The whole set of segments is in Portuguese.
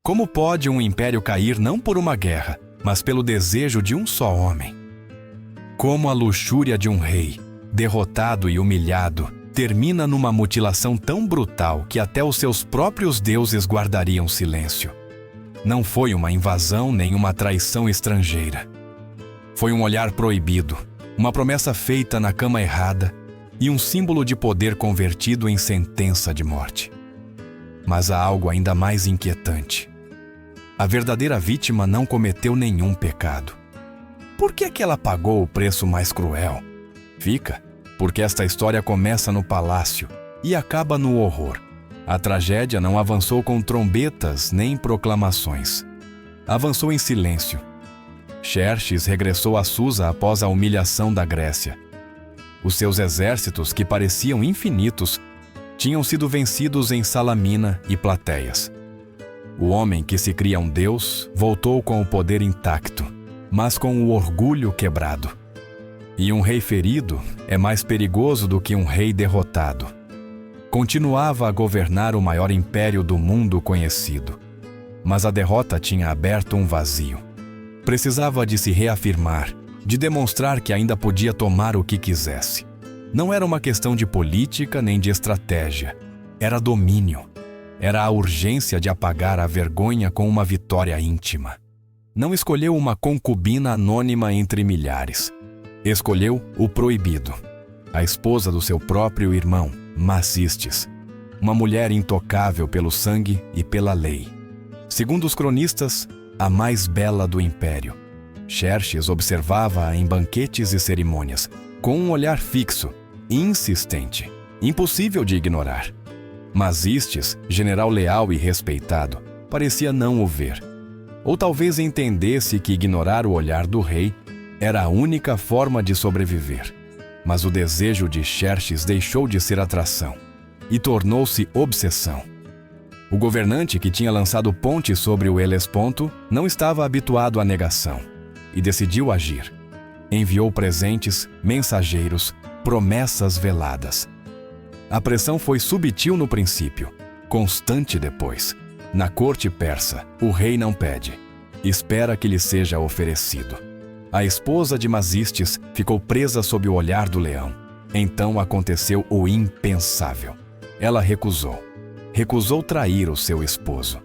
Como pode um império cair não por uma guerra, mas pelo desejo de um só homem? Como a luxúria de um rei, derrotado e humilhado, termina numa mutilação tão brutal que até os seus próprios deuses guardariam silêncio? Não foi uma invasão nem uma traição estrangeira. Foi um olhar proibido, uma promessa feita na cama errada e um símbolo de poder convertido em sentença de morte. Mas há algo ainda mais inquietante. A verdadeira vítima não cometeu nenhum pecado. Por que é que ela pagou o preço mais cruel? Fica, porque esta história começa no palácio e acaba no horror. A tragédia não avançou com trombetas nem proclamações. Avançou em silêncio. Xerxes regressou a Susa após a humilhação da Grécia. Os seus exércitos, que pareciam infinitos, tinham sido vencidos em Salamina e Plateias. O homem que se cria um deus voltou com o poder intacto, mas com o orgulho quebrado. E um rei ferido é mais perigoso do que um rei derrotado. Continuava a governar o maior império do mundo conhecido, mas a derrota tinha aberto um vazio. Precisava de se reafirmar, de demonstrar que ainda podia tomar o que quisesse. Não era uma questão de política nem de estratégia, era domínio. Era a urgência de apagar a vergonha com uma vitória íntima. Não escolheu uma concubina anônima entre milhares. Escolheu o proibido, a esposa do seu próprio irmão, Masistes, uma mulher intocável pelo sangue e pela lei. Segundo os cronistas, a mais bela do império. Xerxes observava-a em banquetes e cerimônias, com um olhar fixo, insistente, impossível de ignorar. Masistes, general leal e respeitado, parecia não o ver. Ou talvez entendesse que ignorar o olhar do rei era a única forma de sobreviver. Mas o desejo de Xerxes deixou de ser atração e tornou-se obsessão. O governante que tinha lançado ponte sobre o Helesponto não estava habituado à negação e decidiu agir. Enviou presentes, mensageiros, promessas veladas. A pressão foi sutil no princípio, constante depois. Na corte persa, o rei não pede, espera que lhe seja oferecido. A esposa de Masistes ficou presa sob o olhar do leão. Então aconteceu o impensável. Ela recusou trair o seu esposo.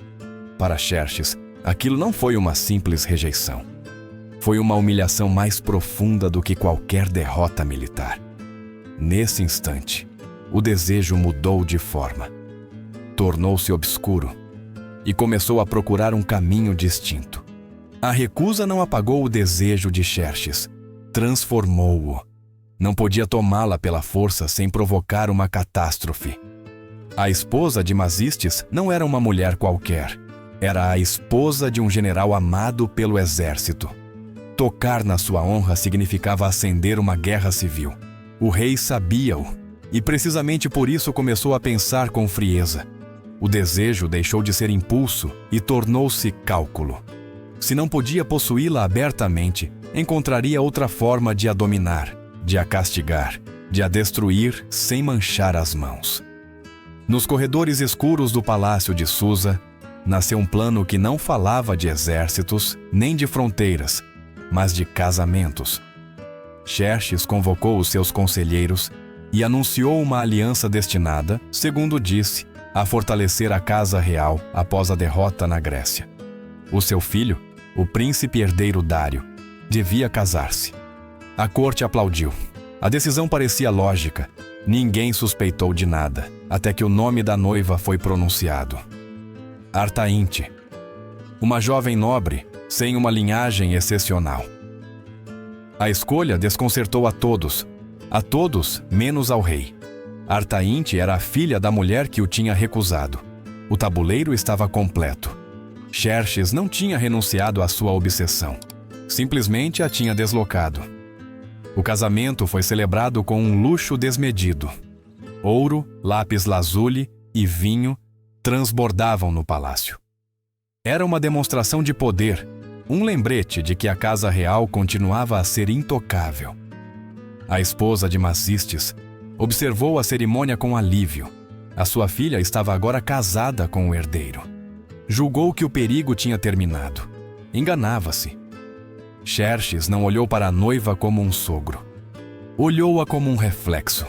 Para Xerxes, aquilo não foi uma simples rejeição. Foi uma humilhação mais profunda do que qualquer derrota militar. Nesse instante, o desejo mudou de forma. Tornou-se obscuro e começou a procurar um caminho distinto. A recusa não apagou o desejo de Xerxes, transformou-o. Não podia tomá-la pela força sem provocar uma catástrofe. A esposa de Masistes não era uma mulher qualquer. Era a esposa de um general amado pelo exército. Tocar na sua honra significava acender uma guerra civil. O rei sabia-o. E precisamente por isso começou a pensar com frieza. O desejo deixou de ser impulso e tornou-se cálculo. Se não podia possuí-la abertamente, encontraria outra forma de a dominar, de a castigar, de a destruir sem manchar as mãos. Nos corredores escuros do palácio de Susa, nasceu um plano que não falava de exércitos nem de fronteiras, mas de casamentos. Xerxes convocou os seus conselheiros e anunciou uma aliança destinada, segundo disse, a fortalecer a casa real após a derrota na Grécia. O seu filho, o príncipe herdeiro Dário, devia casar-se. A corte aplaudiu. A decisão parecia lógica. Ninguém suspeitou de nada, até que o nome da noiva foi pronunciado. Artaínthe, uma jovem nobre, sem uma linhagem excepcional. A escolha desconcertou a todos menos ao rei. Artaínthe era a filha da mulher que o tinha recusado. O tabuleiro estava completo. Xerxes não tinha renunciado à sua obsessão. Simplesmente a tinha deslocado. O casamento foi celebrado com um luxo desmedido. Ouro, lápis-lazuli e vinho transbordavam no palácio. Era uma demonstração de poder, um lembrete de que a casa real continuava a ser intocável. A esposa de Masistes observou a cerimônia com alívio. A sua filha estava agora casada com o herdeiro. julgou que o perigo tinha terminado. Enganava-se. Xerxes não olhou para a noiva como um sogro. Olhou-a como um reflexo.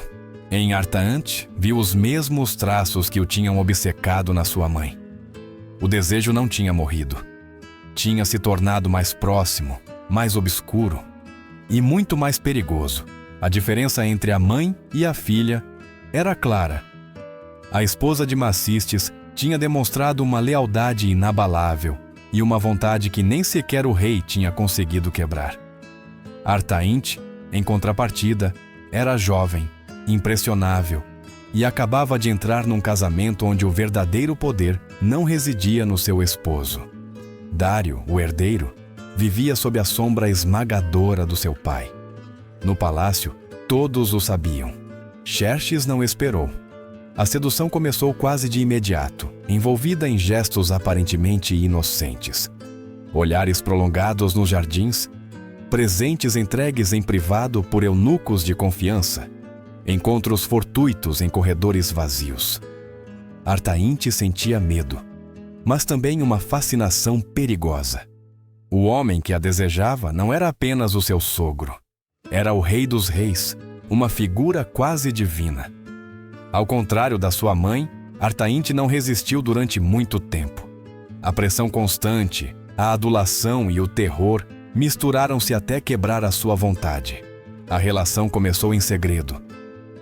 Em Artaante, viu os mesmos traços que o tinham obcecado na sua mãe. O desejo não tinha morrido. Tinha se tornado mais próximo, mais obscuro e muito mais perigoso. A diferença entre a mãe e a filha era clara. A esposa de Macistes tinha demonstrado uma lealdade inabalável e uma vontade que nem sequer o rei tinha conseguido quebrar. Artainte, em contrapartida, era jovem, impressionável e acabava de entrar num casamento onde o verdadeiro poder não residia no seu esposo. Dário, o herdeiro, vivia sob a sombra esmagadora do seu pai. No palácio, todos o sabiam. Xerxes não esperou. A sedução começou quase de imediato, envolvida em gestos aparentemente inocentes. Olhares prolongados nos jardins, presentes entregues em privado por eunucos de confiança, encontros fortuitos em corredores vazios. Artainte sentia medo, mas também uma fascinação perigosa. O homem que a desejava não era apenas o seu sogro. Era o rei dos reis, uma figura quase divina. Ao contrário da sua mãe, Artainte não resistiu durante muito tempo. A pressão constante, a adulação e o terror misturaram-se até quebrar a sua vontade. A relação começou em segredo,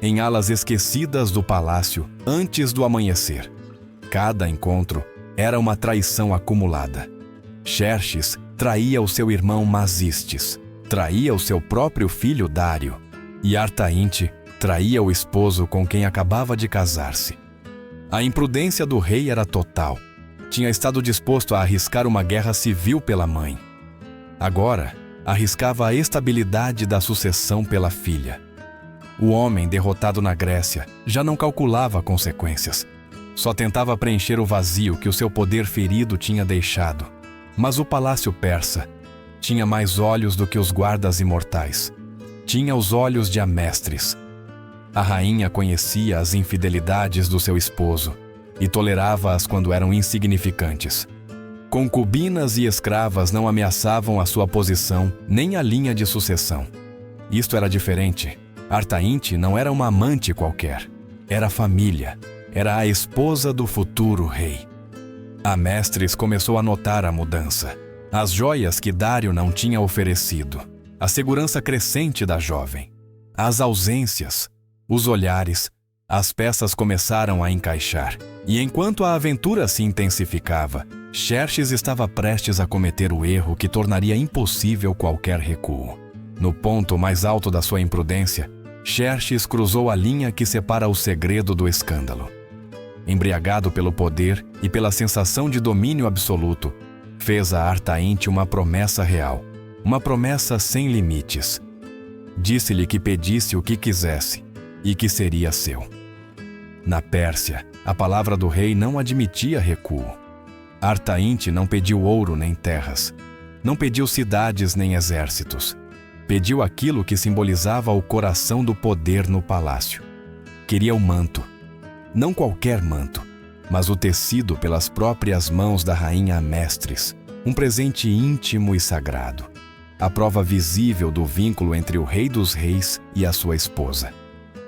em alas esquecidas do palácio antes do amanhecer. Cada encontro era uma traição acumulada. Xerxes traía o seu irmão Masistes, traía o seu próprio filho Dário, e Artainte traía o esposo com quem acabava de casar-se. A imprudência do rei era total. Tinha estado disposto a arriscar uma guerra civil pela mãe. Agora, arriscava a estabilidade da sucessão pela filha. O homem derrotado na Grécia já não calculava consequências. Só tentava preencher o vazio que o seu poder ferido tinha deixado. Mas o palácio persa tinha mais olhos do que os guardas imortais. Tinha os olhos de Amestris. A rainha conhecia as infidelidades do seu esposo e tolerava-as quando eram insignificantes. Concubinas e escravas não ameaçavam a sua posição nem a linha de sucessão. Isto era diferente. Artainte não era uma amante qualquer. Era família. Era a esposa do futuro rei. Amestris começou a notar a mudança. As joias que Dário não tinha oferecido. A segurança crescente da jovem. As ausências. Os olhares, as peças começaram a encaixar. E enquanto a aventura se intensificava, Xerxes estava prestes a cometer o erro que tornaria impossível qualquer recuo. No ponto mais alto da sua imprudência, Xerxes cruzou a linha que separa o segredo do escândalo. Embriagado pelo poder e pela sensação de domínio absoluto, fez a Artainte uma promessa real, uma promessa sem limites. Disse-lhe que pedisse o que quisesse e que seria seu. Na Pérsia, a palavra do rei não admitia recuo. Artainte não pediu ouro nem terras, não pediu cidades nem exércitos. Pediu aquilo que simbolizava o coração do poder no palácio. Queria o manto. Não qualquer manto, mas o tecido pelas próprias mãos da rainha Amestris, um presente íntimo e sagrado, a prova visível do vínculo entre o rei dos reis e a sua esposa.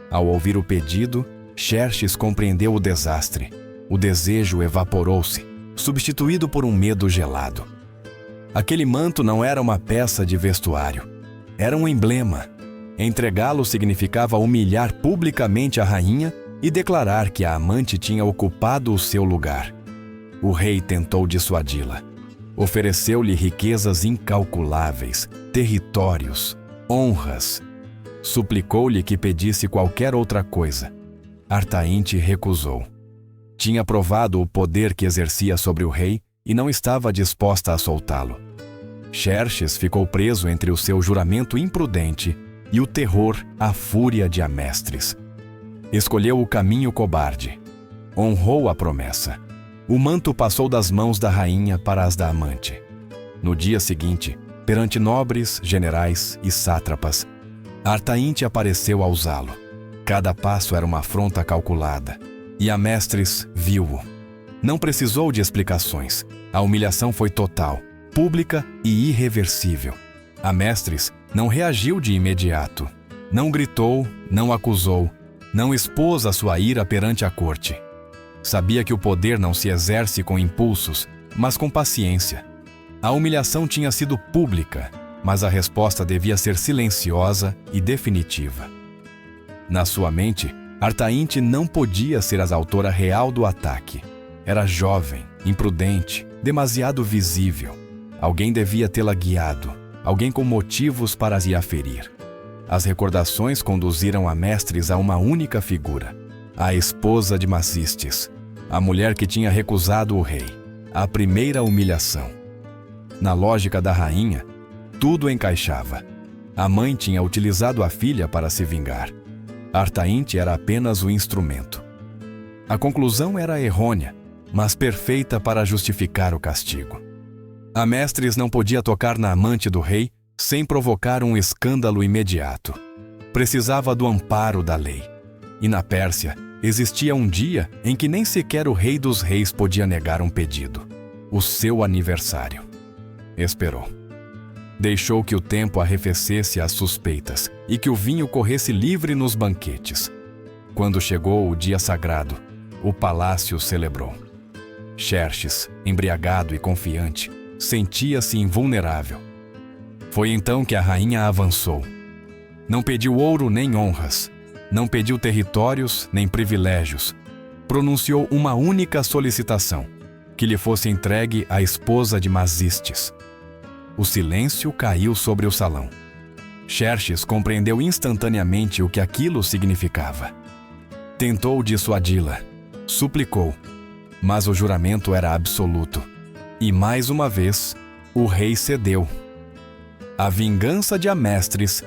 Ao ouvir o pedido, Xerxes compreendeu o desastre. O desejo evaporou-se, substituído por um medo gelado. Aquele manto não era uma peça de vestuário. Era um emblema. Entregá-lo significava humilhar publicamente a rainha e declarar que a amante tinha ocupado o seu lugar. O rei tentou dissuadi-la. Ofereceu-lhe riquezas incalculáveis, territórios, honras. Suplicou-lhe que pedisse qualquer outra coisa. Artainte recusou. Tinha provado o poder que exercia sobre o rei e não estava disposta a soltá-lo. Xerxes ficou preso entre o seu juramento imprudente e o terror, a fúria de Amestris. Escolheu o caminho cobarde. Honrou a promessa. O manto passou das mãos da rainha para as da amante. No dia seguinte, perante nobres, generais e sátrapas, Artainte apareceu a usá-lo. Cada passo era uma afronta calculada, e Amestris viu-o. Não precisou de explicações. A humilhação foi total, pública e irreversível. A Mestres não reagiu de imediato. Não gritou, não acusou, não expôs a sua ira perante a corte. Sabia que o poder não se exerce com impulsos, mas com paciência. A humilhação tinha sido pública, mas a resposta devia ser silenciosa e definitiva. Na sua mente, Artaínte não podia ser a autora real do ataque. Era jovem, imprudente, demasiado visível. Alguém devia tê-la guiado, alguém com motivos para a aferir. As recordações conduziram a Mestres a uma única figura, a esposa de Mazistes, a mulher que tinha recusado o rei, a primeira humilhação. Na lógica da rainha, tudo encaixava. A mãe tinha utilizado a filha para se vingar. Artaínte era apenas o instrumento. A conclusão era errônea, mas perfeita para justificar o castigo. A Mestres não podia tocar na amante do rei sem provocar um escândalo imediato. Precisava do amparo da lei. E na Pérsia, existia um dia em que nem sequer o rei dos reis podia negar um pedido: o seu aniversário. Esperou. Deixou que o tempo arrefecesse as suspeitas e que o vinho corresse livre nos banquetes. Quando chegou o dia sagrado, o palácio celebrou. Xerxes, embriagado e confiante, sentia-se invulnerável. Foi então que a rainha avançou. Não pediu ouro nem honras, não pediu territórios nem privilégios. Pronunciou uma única solicitação: que lhe fosse entregue a esposa de Mazistes. O silêncio caiu sobre o salão. Xerxes compreendeu instantaneamente o que aquilo significava. Tentou dissuadi-la, suplicou, mas o juramento era absoluto. E mais uma vez, o rei cedeu. A vingança de Amestres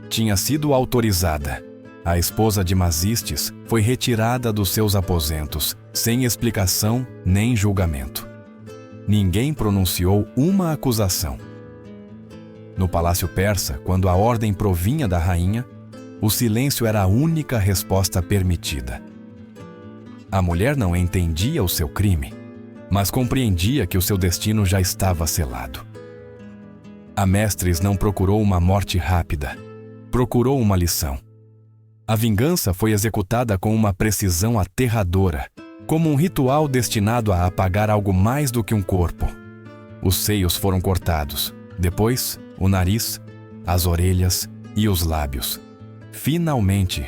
tinha sido autorizada. A esposa de Mazistes foi retirada dos seus aposentos, sem explicação nem julgamento. Ninguém pronunciou uma acusação. No palácio persa, quando a ordem provinha da rainha, o silêncio era a única resposta permitida. A mulher não entendia o seu crime, mas compreendia que o seu destino já estava selado. Amestres não procurou uma morte rápida, procurou uma lição. A vingança foi executada com uma precisão aterradora, como um ritual destinado a apagar algo mais do que um corpo. Os seios foram cortados, depois o nariz, as orelhas e os lábios. Finalmente,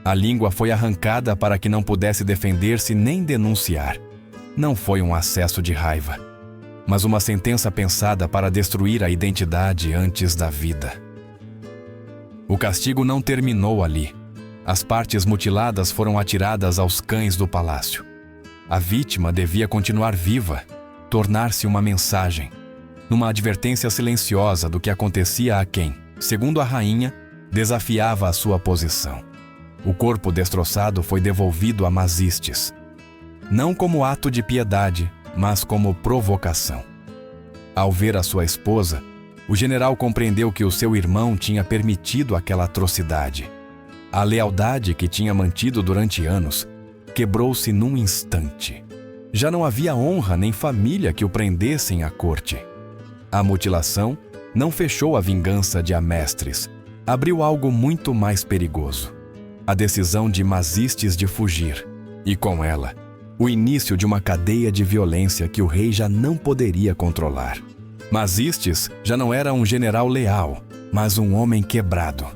a língua foi arrancada para que não pudesse defender-se nem denunciar. Não foi um acesso de raiva, mas uma sentença pensada para destruir a identidade antes da vida. O castigo não terminou ali. As partes mutiladas foram atiradas aos cães do palácio. A vítima devia continuar viva, tornar-se uma mensagem, numa advertência silenciosa do que acontecia a quem, segundo a rainha, desafiava a sua posição. O corpo destroçado foi devolvido a Mazistes, não como ato de piedade, mas como provocação. Ao ver a sua esposa, o general compreendeu que o seu irmão tinha permitido aquela atrocidade. A lealdade que tinha mantido durante anos quebrou-se num instante. Já não havia honra nem família que o prendessem à corte. A mutilação não fechou a vingança de Amestres, abriu algo muito mais perigoso: a decisão de Mazistes de fugir, e com ela, o início de uma cadeia de violência que o rei já não poderia controlar. Mazistes já não era um general leal, mas um homem quebrado.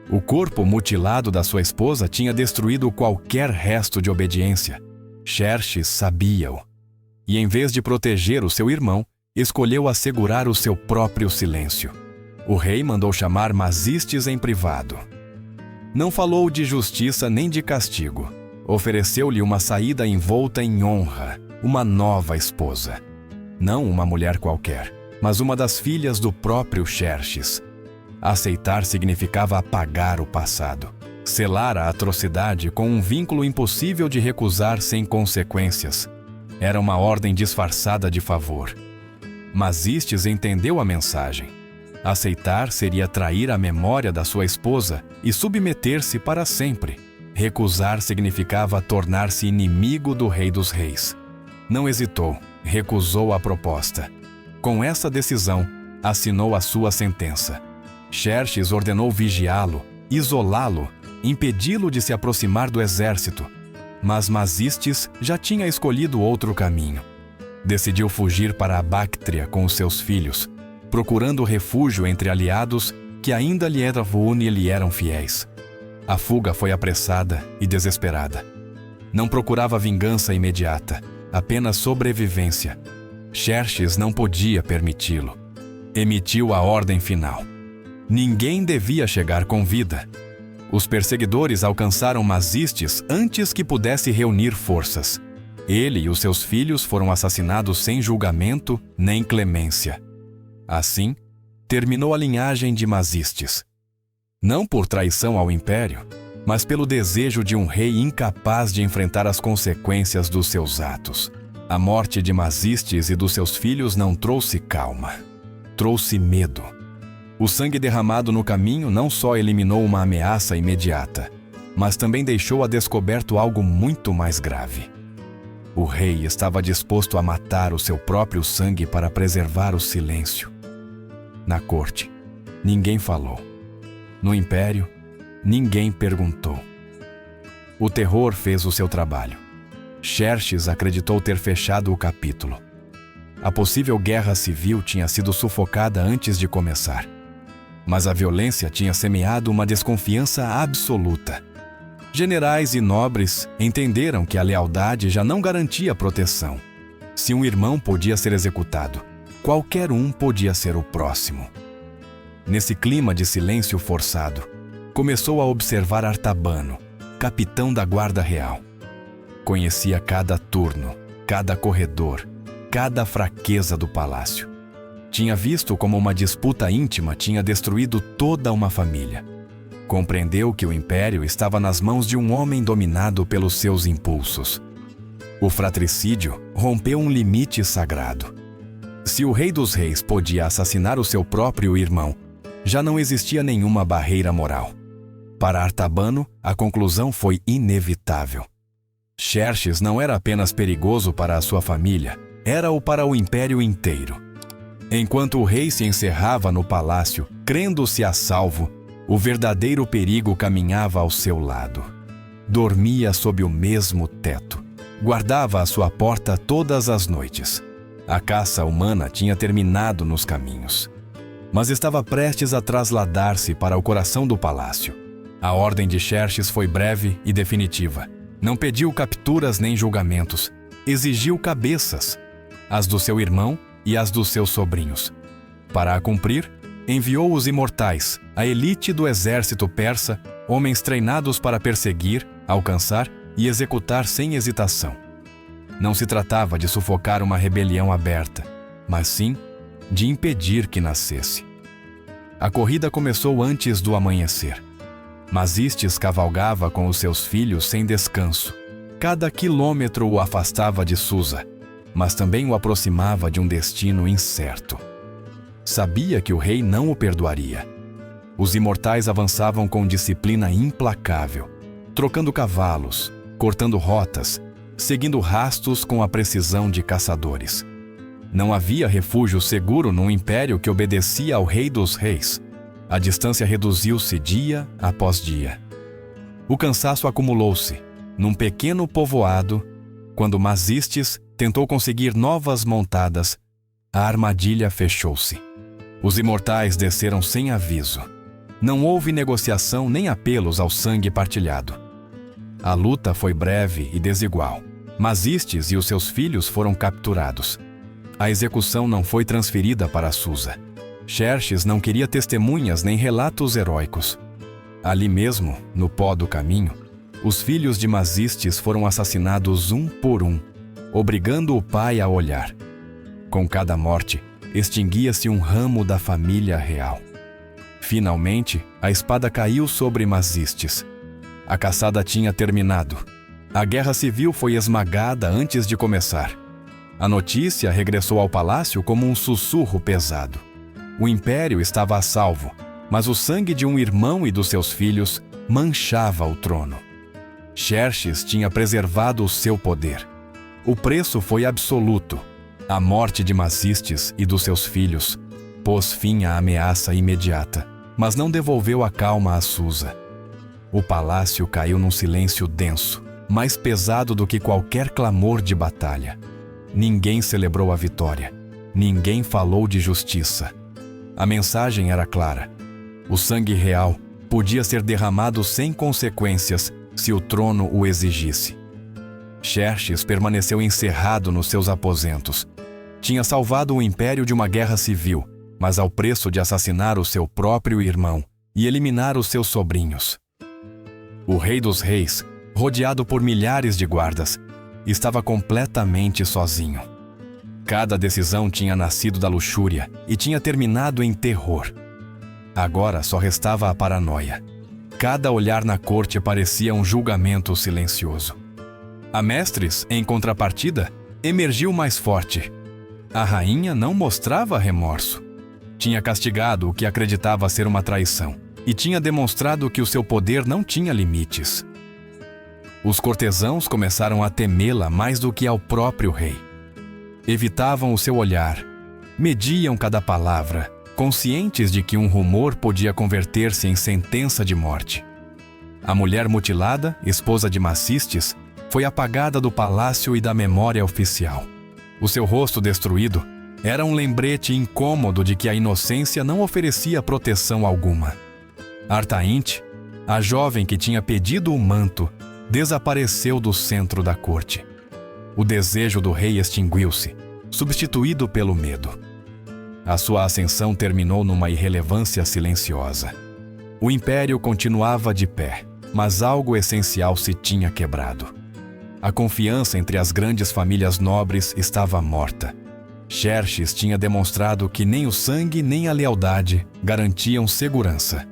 O corpo mutilado da sua esposa tinha destruído qualquer resto de obediência. Xerxes sabia-o. E em vez de proteger o seu irmão, escolheu assegurar o seu próprio silêncio. O rei mandou chamar Mazistes em privado. Não falou de justiça nem de castigo. Ofereceu-lhe uma saída envolta em honra, uma nova esposa. Não uma mulher qualquer, mas uma das filhas do próprio Xerxes. Aceitar significava apagar o passado, selar a atrocidade com um vínculo impossível de recusar sem consequências. Era uma ordem disfarçada de favor. Mazistes entendeu a mensagem. Aceitar seria trair a memória da sua esposa e submeter-se para sempre. Recusar significava tornar-se inimigo do rei dos reis. Não hesitou, recusou a proposta. Com essa decisão, assinou a sua sentença. Xerxes ordenou vigiá-lo, isolá-lo, impedi-lo de se aproximar do exército. Mas Masistes já tinha escolhido outro caminho. Decidiu fugir para a Báctria com os seus filhos, procurando refúgio entre aliados que ainda lhe eram fiéis. A fuga foi apressada e desesperada. Não procurava vingança imediata, apenas sobrevivência. Xerxes não podia permiti-lo. Emitiu a ordem final. Ninguém devia chegar com vida. Os perseguidores alcançaram Masistes antes que pudesse reunir forças. Ele e os seus filhos foram assassinados sem julgamento nem clemência. Assim, terminou a linhagem de Masistes. Não por traição ao império, mas pelo desejo de um rei incapaz de enfrentar as consequências dos seus atos. A morte de Masistes e dos seus filhos não trouxe calma, trouxe medo. O sangue derramado no caminho não só eliminou uma ameaça imediata, mas também deixou a descoberto algo muito mais grave. O rei estava disposto a matar o seu próprio sangue para preservar o silêncio. Na corte, ninguém falou. No império, ninguém perguntou. O terror fez o seu trabalho. Xerxes acreditou ter fechado o capítulo. A possível guerra civil tinha sido sufocada antes de começar. Mas a violência tinha semeado uma desconfiança absoluta. Generais e nobres entenderam que a lealdade já não garantia proteção. Se um irmão podia ser executado, qualquer um podia ser o próximo. Nesse clima de silêncio forçado, começou a observar Artabano, capitão da guarda real. Conhecia cada turno, cada corredor, cada fraqueza do palácio. Tinha visto como uma disputa íntima tinha destruído toda uma família. Compreendeu que o império estava nas mãos de um homem dominado pelos seus impulsos. O fratricídio rompeu um limite sagrado. Se o rei dos reis podia assassinar o seu próprio irmão, já não existia nenhuma barreira moral. Para Artabano, a conclusão foi inevitável. Xerxes não era apenas perigoso para a sua família, era-o para o império inteiro. Enquanto o rei se encerrava no palácio, crendo-se a salvo, o verdadeiro perigo caminhava ao seu lado. Dormia sob o mesmo teto. Guardava a sua porta todas as noites. A caça humana tinha terminado nos caminhos. Mas estava prestes a trasladar-se para o coração do palácio. A ordem de Xerxes foi breve e definitiva. Não pediu capturas nem julgamentos. Exigiu cabeças, as do seu irmão e as dos seus sobrinhos. Para a cumprir, enviou os imortais, a elite do exército persa, homens treinados para perseguir, alcançar e executar sem hesitação. Não se tratava de sufocar uma rebelião aberta, mas sim de impedir que nascesse. A corrida começou antes do amanhecer. Masistes cavalgava com os seus filhos sem descanso. Cada quilômetro o afastava de Susa, mas também o aproximava de um destino incerto. Sabia que o rei não o perdoaria. Os imortais avançavam com disciplina implacável, trocando cavalos, cortando rotas, seguindo rastros com a precisão de caçadores. Não havia refúgio seguro num império que obedecia ao rei dos reis. A distância reduziu-se dia após dia. O cansaço acumulou-se. Num pequeno povoado, quando Masistes tentou conseguir novas montadas, a armadilha fechou-se. Os imortais desceram sem aviso. Não houve negociação nem apelos ao sangue partilhado. A luta foi breve e desigual. Masistes e os seus filhos foram capturados. A execução não foi transferida para Susa. Xerxes não queria testemunhas nem relatos heróicos. Ali mesmo, no pó do caminho, os filhos de Masistes foram assassinados um por um, obrigando o pai a olhar. Com cada morte, extinguia-se um ramo da família real. Finalmente, a espada caiu sobre Masistes. A caçada tinha terminado. A guerra civil foi esmagada antes de começar. A notícia regressou ao palácio como um sussurro pesado. O império estava a salvo, mas o sangue de um irmão e dos seus filhos manchava o trono. Xerxes tinha preservado o seu poder. O preço foi absoluto. A morte de Mazistes e dos seus filhos pôs fim à ameaça imediata, mas não devolveu a calma a Susa. O palácio caiu num silêncio denso, mais pesado do que qualquer clamor de batalha. Ninguém celebrou a vitória. Ninguém falou de justiça. A mensagem era clara. O sangue real podia ser derramado sem consequências se o trono o exigisse. Xerxes permaneceu encerrado nos seus aposentos. Tinha salvado o império de uma guerra civil, mas ao preço de assassinar o seu próprio irmão e eliminar os seus sobrinhos. O rei dos reis, rodeado por milhares de guardas, estava completamente sozinho. Cada decisão tinha nascido da luxúria e tinha terminado em terror. Agora só restava a paranoia. Cada olhar na corte parecia um julgamento silencioso. A Mestres, em contrapartida, emergiu mais forte. A rainha não mostrava remorso. Tinha castigado o que acreditava ser uma traição e tinha demonstrado que o seu poder não tinha limites. Os cortesãos começaram a temê-la mais do que ao próprio rei. Evitavam o seu olhar, mediam cada palavra, conscientes de que um rumor podia converter-se em sentença de morte. A mulher mutilada, esposa de Mazistes, foi apagada do palácio e da memória oficial. O seu rosto destruído era um lembrete incômodo de que a inocência não oferecia proteção alguma. Artaínthe, a jovem que tinha pedido o manto, desapareceu do centro da corte. O desejo do rei extinguiu-se, substituído pelo medo. A sua ascensão terminou numa irrelevância silenciosa. O império continuava de pé, mas algo essencial se tinha quebrado. A confiança entre as grandes famílias nobres estava morta. Xerxes tinha demonstrado que nem o sangue nem a lealdade garantiam segurança.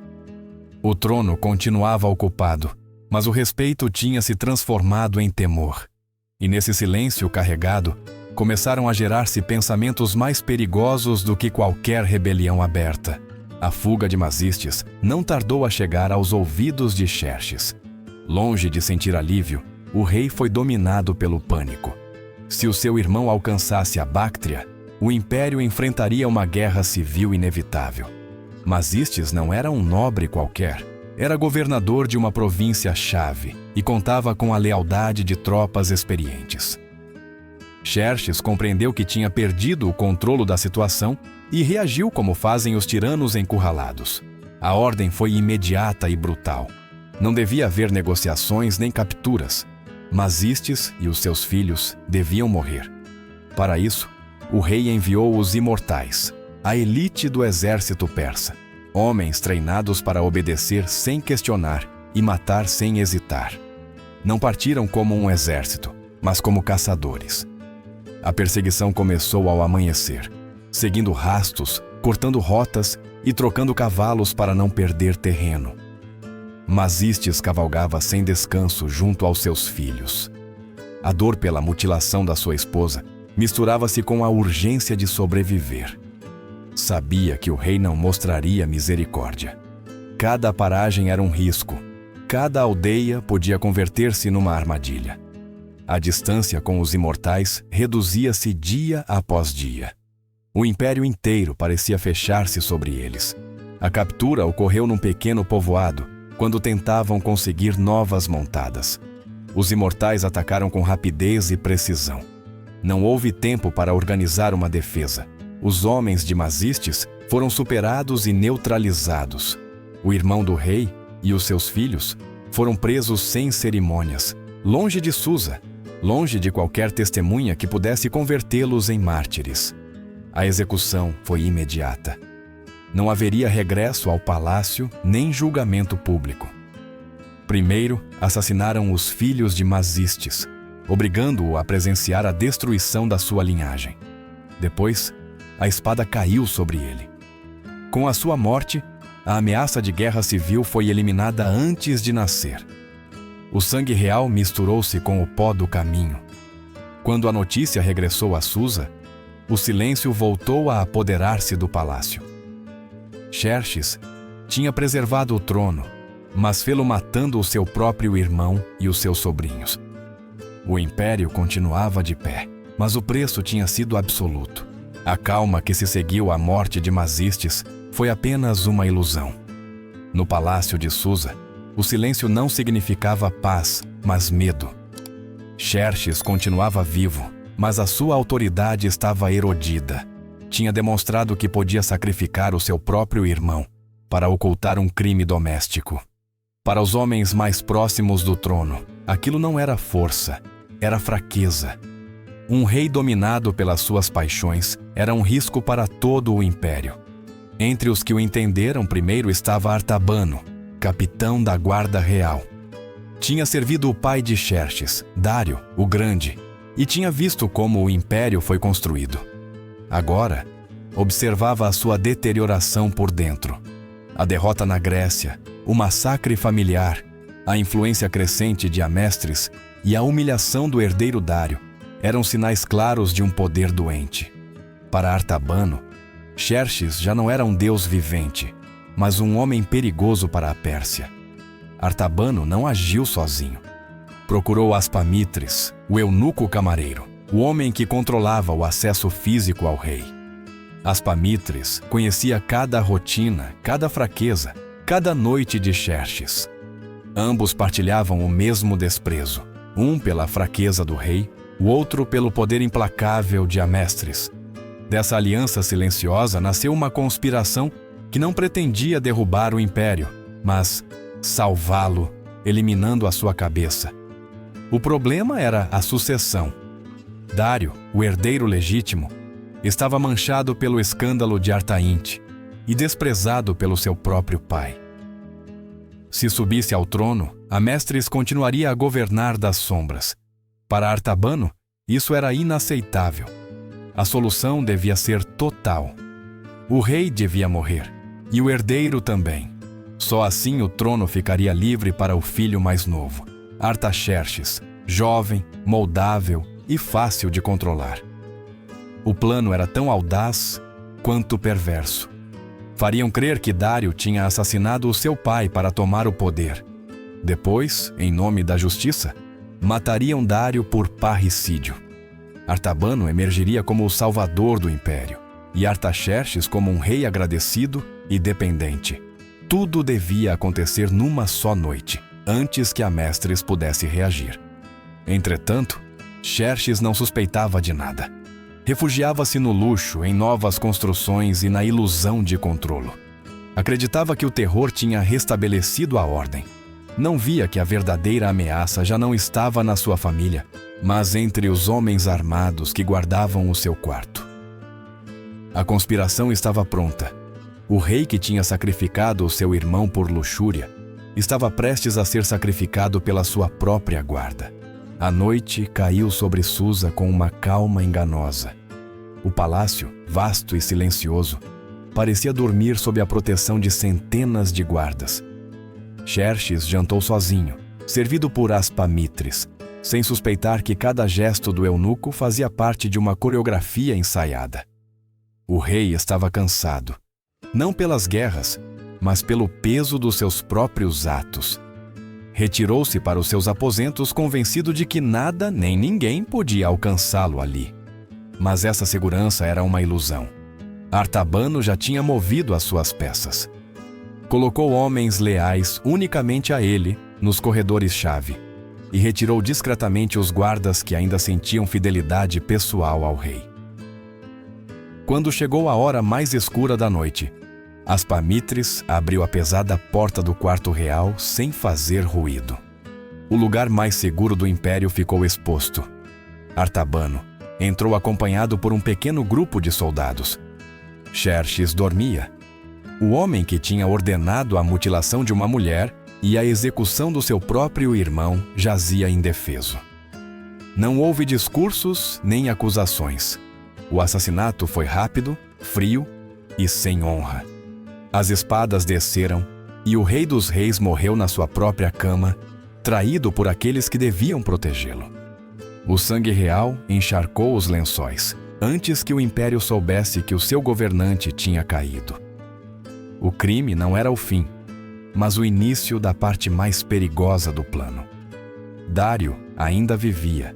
O trono continuava ocupado, mas o respeito tinha se transformado em temor. E nesse silêncio carregado, começaram a gerar-se pensamentos mais perigosos do que qualquer rebelião aberta. A fuga de Mazistes não tardou a chegar aos ouvidos de Xerxes. Longe de sentir alívio, o rei foi dominado pelo pânico. Se o seu irmão alcançasse a Báctria, o império enfrentaria uma guerra civil inevitável. Mazistes não era um nobre qualquer. Era governador de uma província-chave e contava com a lealdade de tropas experientes. Xerxes compreendeu que tinha perdido o controle da situação e reagiu como fazem os tiranos encurralados. A ordem foi imediata e brutal. Não devia haver negociações nem capturas. Mazistes e os seus filhos deviam morrer. Para isso, o rei enviou os imortais, a elite do exército persa, homens treinados para obedecer sem questionar e matar sem hesitar. Não partiram como um exército, mas como caçadores. A perseguição começou ao amanhecer, seguindo rastros, cortando rotas e trocando cavalos para não perder terreno. Mazistes cavalgava sem descanso junto aos seus filhos. A dor pela mutilação da sua esposa misturava-se com a urgência de sobreviver. Sabia que o rei não mostraria misericórdia. Cada paragem era um risco. Cada aldeia podia converter-se numa armadilha. A distância com os imortais reduzia-se dia após dia. O império inteiro parecia fechar-se sobre eles. A captura ocorreu num pequeno povoado, quando tentavam conseguir novas montadas. Os imortais atacaram com rapidez e precisão. Não houve tempo para organizar uma defesa. Os homens de Mazistes foram superados e neutralizados. O irmão do rei e os seus filhos foram presos sem cerimônias, longe de Susa, longe de qualquer testemunha que pudesse convertê-los em mártires. A execução foi imediata. Não haveria regresso ao palácio nem julgamento público. Primeiro, assassinaram os filhos de Mazistes, obrigando-o a presenciar a destruição da sua linhagem. Depois, a espada caiu sobre ele. Com a sua morte, a ameaça de guerra civil foi eliminada antes de nascer. O sangue real misturou-se com o pó do caminho. Quando a notícia regressou a Susa, o silêncio voltou a apoderar-se do palácio. Xerxes tinha preservado o trono, mas fê-lo matando o seu próprio irmão e os seus sobrinhos. O império continuava de pé, mas o preço tinha sido absoluto. A calma que se seguiu à morte de Mazistes foi apenas uma ilusão. No palácio de Susa, o silêncio não significava paz, mas medo. Xerxes continuava vivo, mas a sua autoridade estava erodida. Tinha demonstrado que podia sacrificar o seu próprio irmão para ocultar um crime doméstico. Para os homens mais próximos do trono, aquilo não era força, era fraqueza. Um rei dominado pelas suas paixões era um risco para todo o império. Entre os que o entenderam primeiro estava Artabano, capitão da guarda real. Tinha servido o pai de Xerxes, Dário, o Grande, e tinha visto como o império foi construído. Agora, observava a sua deterioração por dentro. A derrota na Grécia, o massacre familiar, a influência crescente de Amestres e a humilhação do herdeiro Dário eram sinais claros de um poder doente. Para Artabano, Xerxes já não era um deus vivente, mas um homem perigoso para a Pérsia. Artabano não agiu sozinho. Procurou Aspamitres, o eunuco camareiro, o homem que controlava o acesso físico ao rei. Aspamitres conhecia cada rotina, cada fraqueza, cada noite de Xerxes. Ambos partilhavam o mesmo desprezo, um pela fraqueza do rei, o outro pelo poder implacável de Amestres. Dessa aliança silenciosa nasceu uma conspiração que não pretendia derrubar o império, mas salvá-lo, eliminando a sua cabeça. O problema era a sucessão. Dário, o herdeiro legítimo, estava manchado pelo escândalo de Artaínthe e desprezado pelo seu próprio pai. Se subisse ao trono, Amestres continuaria a governar das sombras. Para Artabano, isso era inaceitável. A solução devia ser total. O rei devia morrer, e o herdeiro também. Só assim o trono ficaria livre para o filho mais novo, Artaxerxes, jovem, moldável e fácil de controlar. O plano era tão audaz quanto perverso. Fariam crer que Dário tinha assassinado o seu pai para tomar o poder. Depois, em nome da justiça, matariam Dário por parricídio. Artabano emergiria como o salvador do império, e Artaxerxes como um rei agradecido e dependente. Tudo devia acontecer numa só noite, antes que Amestres pudesse reagir. Entretanto, Xerxes não suspeitava de nada. Refugiava-se no luxo, em novas construções e na ilusão de controlo. Acreditava que o terror tinha restabelecido a ordem. Não via que a verdadeira ameaça já não estava na sua família, mas entre os homens armados que guardavam o seu quarto. A conspiração estava pronta. O rei que tinha sacrificado o seu irmão por luxúria estava prestes a ser sacrificado pela sua própria guarda. A noite caiu sobre Susa com uma calma enganosa. O palácio, vasto e silencioso, parecia dormir sob a proteção de centenas de guardas. Xerxes jantou sozinho, servido por Aspamitres, sem suspeitar que cada gesto do eunuco fazia parte de uma coreografia ensaiada. O rei estava cansado, não pelas guerras, mas pelo peso dos seus próprios atos. Retirou-se para os seus aposentos convencido de que nada nem ninguém podia alcançá-lo ali. Mas essa segurança era uma ilusão. Artabano já tinha movido as suas peças. Colocou homens leais unicamente a ele nos corredores-chave e retirou discretamente os guardas que ainda sentiam fidelidade pessoal ao rei. Quando chegou a hora mais escura da noite, Aspamitres abriu a pesada porta do quarto real sem fazer ruído. O lugar mais seguro do império ficou exposto. Artabano entrou acompanhado por um pequeno grupo de soldados. Xerxes dormia. O homem que tinha ordenado a mutilação de uma mulher e a execução do seu próprio irmão jazia indefeso. Não houve discursos nem acusações. O assassinato foi rápido, frio e sem honra. As espadas desceram e o rei dos reis morreu na sua própria cama, traído por aqueles que deviam protegê-lo. O sangue real encharcou os lençóis, antes que o império soubesse que o seu governante tinha caído. O crime não era o fim, mas o início da parte mais perigosa do plano. Dário ainda vivia.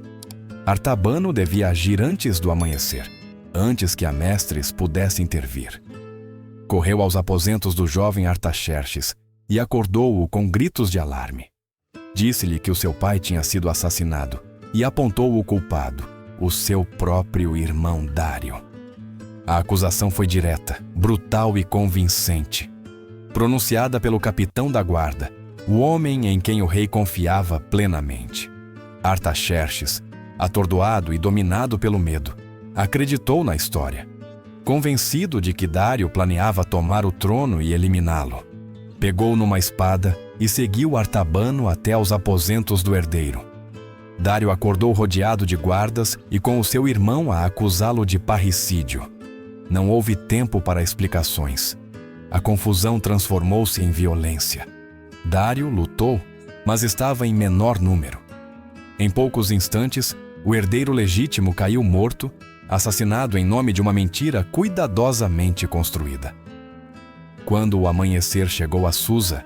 Artabano devia agir antes do amanhecer, antes que Amestris pudesse intervir. Correu aos aposentos do jovem Artaxerxes e acordou-o com gritos de alarme. Disse-lhe que o seu pai tinha sido assassinado e apontou o culpado, o seu próprio irmão Dário. A acusação foi direta, brutal e convincente. Pronunciada pelo capitão da guarda, o homem em quem o rei confiava plenamente. Artaxerxes, atordoado e dominado pelo medo, acreditou na história, convencido de que Dário planeava tomar o trono e eliminá-lo. Pegou numa espada e seguiu Artabano até aos aposentos do herdeiro. Dário acordou rodeado de guardas e com o seu irmão a acusá-lo de parricídio. Não houve tempo para explicações. A confusão transformou-se em violência. Dário lutou, mas estava em menor número. Em poucos instantes, o herdeiro legítimo caiu morto, assassinado em nome de uma mentira cuidadosamente construída. Quando o amanhecer chegou a Susa,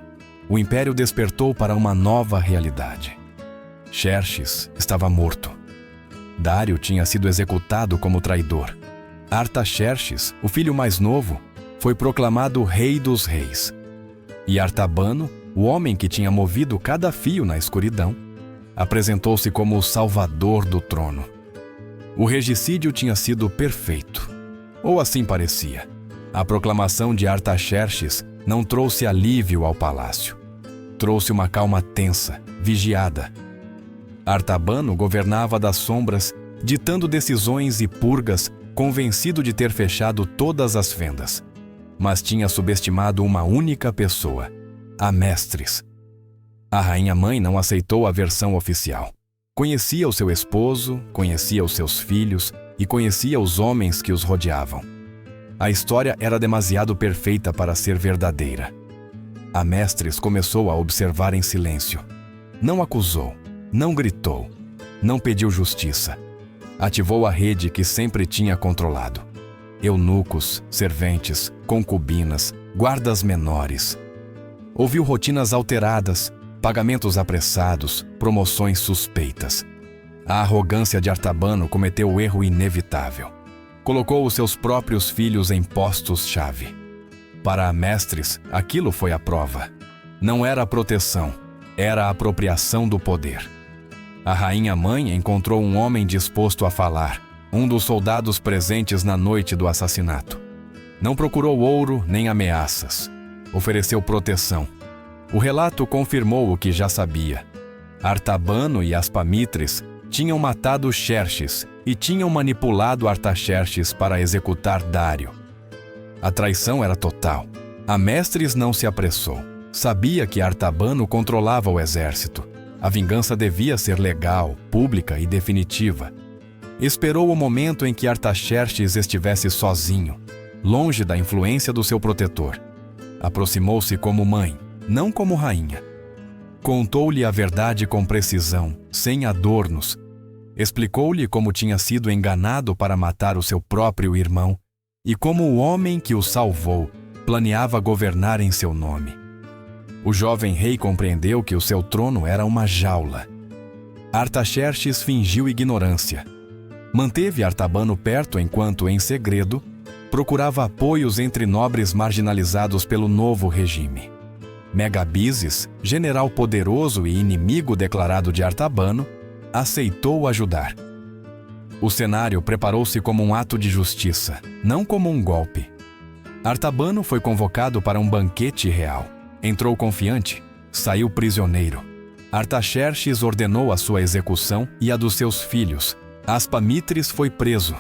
o império despertou para uma nova realidade. Xerxes estava morto. Dário tinha sido executado como traidor. Artaxerxes, o filho mais novo, foi proclamado rei dos reis. E Artabano, o homem que tinha movido cada fio na escuridão, apresentou-se como o salvador do trono. O regicídio tinha sido perfeito, ou assim parecia. A proclamação de Artaxerxes não trouxe alívio ao palácio. Trouxe uma calma tensa, vigiada. Artabano governava das sombras, ditando decisões e purgas, convencido de ter fechado todas as fendas. Mas tinha subestimado uma única pessoa, Amestris. A rainha-mãe não aceitou a versão oficial. Conhecia o seu esposo, conhecia os seus filhos e conhecia os homens que os rodeavam. A história era demasiado perfeita para ser verdadeira. Amestris começou a observar em silêncio. Não acusou, não gritou, não pediu justiça. Ativou a rede que sempre tinha controlado. Eunucos, serventes, concubinas, guardas menores. Ouviu rotinas alteradas, pagamentos apressados, promoções suspeitas. A arrogância de Artabano cometeu o erro inevitável. Colocou os seus próprios filhos em postos-chave. Para Amestris, aquilo foi a prova. Não era proteção, era a apropriação do poder. A rainha-mãe encontrou um homem disposto a falar, um dos soldados presentes na noite do assassinato. Não procurou ouro nem ameaças. Ofereceu proteção. O relato confirmou o que já sabia. Artabano e Aspamítres tinham matado Xerxes e tinham manipulado Artaxerxes para executar Dário. A traição era total. Amestris não se apressou. Sabia que Artabano controlava o exército. A vingança devia ser legal, pública e definitiva. Esperou o momento em que Artaxerxes estivesse sozinho, longe da influência do seu protetor. Aproximou-se como mãe, não como rainha. Contou-lhe a verdade com precisão, sem adornos. Explicou-lhe como tinha sido enganado para matar o seu próprio irmão e como o homem que o salvou planeava governar em seu nome. O jovem rei compreendeu que o seu trono era uma jaula. Artaxerxes fingiu ignorância. Manteve Artabano perto enquanto, em segredo, procurava apoios entre nobres marginalizados pelo novo regime. Megabizes, general poderoso e inimigo declarado de Artabano, aceitou ajudar. O cenário preparou-se como um ato de justiça, não como um golpe. Artabano foi convocado para um banquete real. Entrou confiante, saiu prisioneiro. Artaxerxes ordenou a sua execução e a dos seus filhos. Aspamítres foi preso.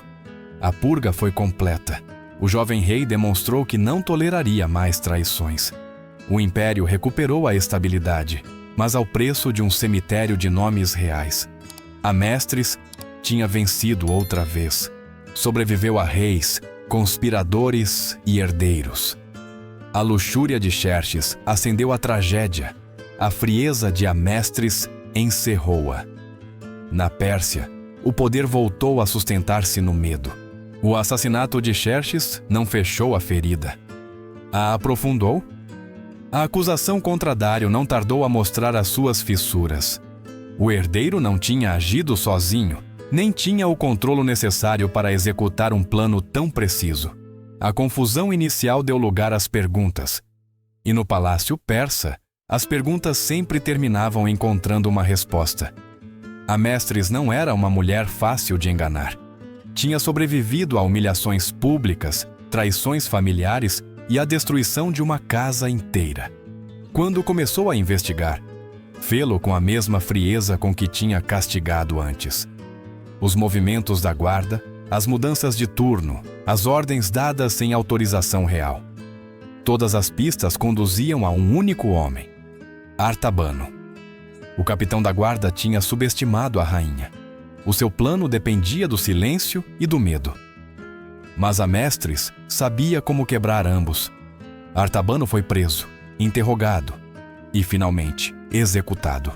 A purga foi completa. O jovem rei demonstrou que não toleraria mais traições. O império recuperou a estabilidade, mas ao preço de um cemitério de nomes reais. Amestris tinha vencido outra vez. Sobreviveu a reis, conspiradores e herdeiros. A luxúria de Xerxes acendeu a tragédia. A frieza de Amestris encerrou-a. Na Pérsia, o poder voltou a sustentar-se no medo. O assassinato de Xerxes não fechou a ferida. A aprofundou? A acusação contra Dário não tardou a mostrar as suas fissuras. O herdeiro não tinha agido sozinho, nem tinha o controle necessário para executar um plano tão preciso. A confusão inicial deu lugar às perguntas. E no palácio persa, as perguntas sempre terminavam encontrando uma resposta. Amestris não era uma mulher fácil de enganar. Tinha sobrevivido a humilhações públicas, traições familiares e a destruição de uma casa inteira. Quando começou a investigar, fê-lo com a mesma frieza com que tinha castigado antes. Os movimentos da guarda, as mudanças de turno, as ordens dadas sem autorização real. Todas as pistas conduziam a um único homem, Artabano. O capitão da guarda tinha subestimado a rainha. O seu plano dependia do silêncio e do medo. Mas Amestris sabia como quebrar ambos. Artabano foi preso, interrogado e, finalmente, executado.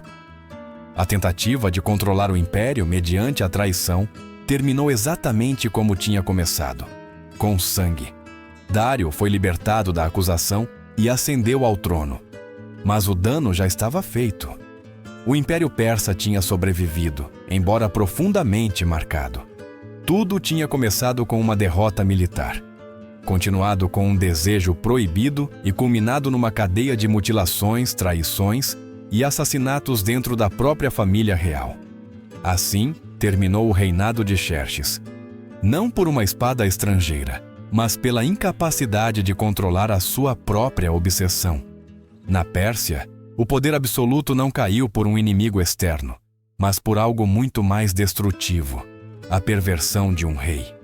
A tentativa de controlar o império mediante a traição terminou exatamente como tinha começado, com sangue. Dário foi libertado da acusação e ascendeu ao trono. Mas o dano já estava feito. O Império Persa tinha sobrevivido, embora profundamente marcado. Tudo tinha começado com uma derrota militar, continuado com um desejo proibido e culminado numa cadeia de mutilações, traições e assassinatos dentro da própria família real. Assim, terminou o reinado de Xerxes. Não por uma espada estrangeira, mas pela incapacidade de controlar a sua própria obsessão. Na Pérsia, o poder absoluto não caiu por um inimigo externo, mas por algo muito mais destrutivo: a perversão de um rei.